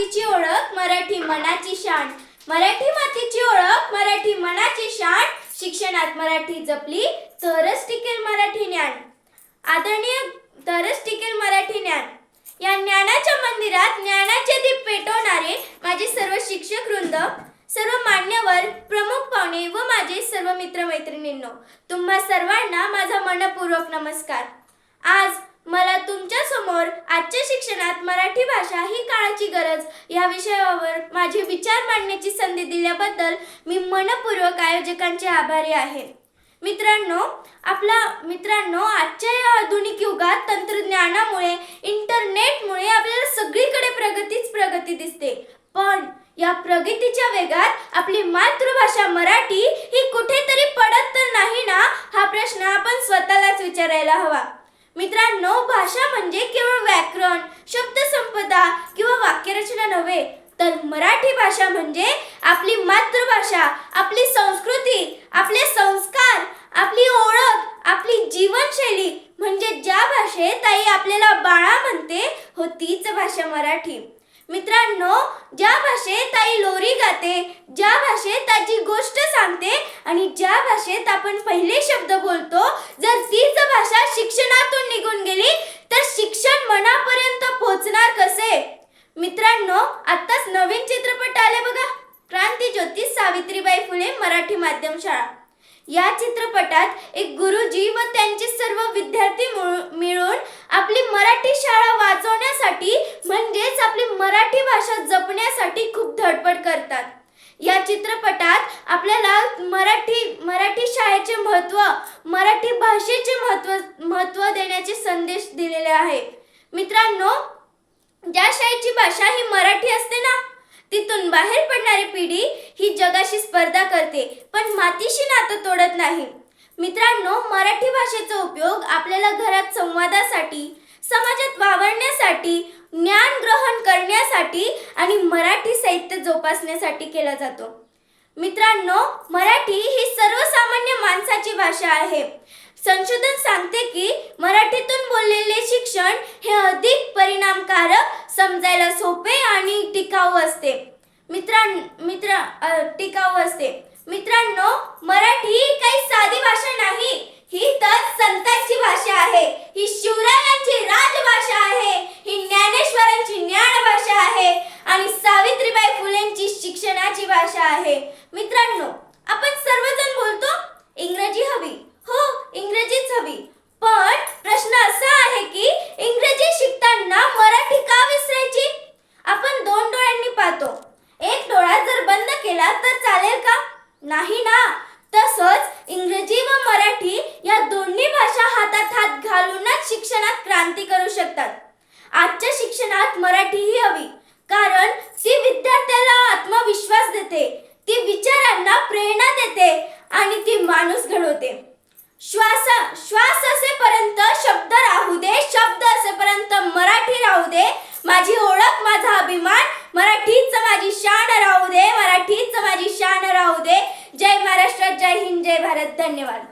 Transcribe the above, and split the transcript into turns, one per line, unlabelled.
मातीची ओळख, मराठी मनाची शान. मराठी मातीची ओळख, मराठी मनाची शान. शिक्षणात मराठी जपली तरच टिकेल मराठी ज्ञान. आदरणीय, तरच टिकेल मराठी ज्ञान. या ज्ञानाच्या मंदिरात ज्ञानाचे दीप पेटवणारे माझे सर्व शिक्षक वृंद, सर्व मान्यवर, प्रमुख पाहुणे व माझे सर्व मित्रमैत्रिणींनो, तुम्हा सर्वांना माझा मनपूर्वक नमस्कार. आज मला तुमच्या समोर आजच्या शिक्षणात मराठी भाषा ही काळाची गरज या विषयावर माझे विचार मांडण्याची संधी दिल्याबद्दल मी मनपूर्वक आयोजकांचे आभारी आहे. मित्रांनो, आजच्या या आधुनिक युगात तंत्रज्ञानामुळे, इंटरनेटमुळे आपल्याला सगळीकडे प्रगती दिसते. पण या प्रगतीच्या वेगात आपली मातृभाषा मराठी ही कुठेतरी पडत तर नाही ना, हा प्रश्न आपण स्वतःलाच विचारायला हवा. मित्रांनो, भाषा म्हणजे केवळ व्याकरण, शब्दसंपदा किंवा वाक्यरचना नव्हे, तर मराठी भाषा म्हणजे आपली मातृभाषा, आपली संस्कृती, आपले संस्कार, आपली ओळख, आपली जीवनशैली. म्हणजे ज्या भाषेत आई आपल्याला बाळा म्हणते हो, तीच भाषा मराठी. मित्रांनो, ज्या भाषेत आई लोरी गाते, ज्या भाषेत आजी गोष्ट सांगते आणि ज्या भाषेत आपण पहिले शब्द बोलतो, जर तीच भाषा शिक्षणातून निघून गेली तर शिक्षण मनापर्यंत पोहोचणार कसे? मित्रांनो, आत्ताच नवीन चित्रपट आले बघा, क्रांतिज्योती सावित्रीबाई फुले मराठी माध्यम शाळा. या चित्रपटात एक गुरुजी व त्यांचे सर्व विद्यार्थी मिळून आपली मराठी शाळा वाचवण्यासाठी, म्हणजेच आपली मराठी भाषा जपण्यासाठी खूप धडपड करतात. या चित्रपटात आपल्याला मराठी शाळेचे महत्त्व, मराठी भाषेचे महत्त्व देण्याचे संदेश दिलेले आहे. मित्रांनो, ज्या शाळेची भाषा ही मराठी असते ना, तिथून बाहेर पडणारी पिढी ही जगाशी स्पर्धा करते, पण मातीशी नातं तोडत नाही. मित्रांनो, मराठी भाषेचा उपयोग आपल्याला घरात संवादासाठी, समाजात वावरण्यासाठी, ज्ञान ग्रहण करण्यासाठी आणि मराठी साहित्य जोपासण्यासाठी केला जातो. मित्रांनो, मराठी ही सर्वसामान्य माणसाची भाषा आहे. संशोधन सांगते की मराठीतून बोललेले शिक्षण हे अधिक परिणामकारक, समजायला सोपे आणि टिकाऊ असते. मित्रांनो, मराठी ही काही साधी भाषा नाही, ही तर संतांची भाषा आहे, ही शिवरायांची राजभाषा आहे, ही ज्ञानेश्वरांची ज्ञान भाषा आहे आणि सावित्रीबाई फुलेंची शिक्षणाची भाषा आहे. मित्रांनो, आपण सर्वजण बोलतो इंग्रजी हवी, हो इंग्रजीच हवी, पण प्रश्न असा आहे की इंग्रजी शिकताना मराठी का विसरायची? आपण दोन डोळ्यांनी पाहतो, एक डोळा जर बंद केला तर चालेल का? नाही ना. तसंच इंग्रजी व मराठी या दोन्ही भाषा हातात हात घालूनच शिक्षणात क्रांती करू शकतात. आजच्या शिक्षणात मराठी ही हवी, कारण ती विद्यार्थ्याला आत्मविश्वास देते, ती विचारांना प्रेरणा देते आणि ती माणूस घडवते. श्वास असेपर्यंत शब्द राहू दे, शब्द असेपर्यंत मराठी राहू दे. माझी ओळख, माझा अभिमान, मराठीच माझी शान राहू दे, मराठीच माझी शान राहू दे. जय महाराष्ट्र, जय हिंद, जय भारत. धन्यवाद.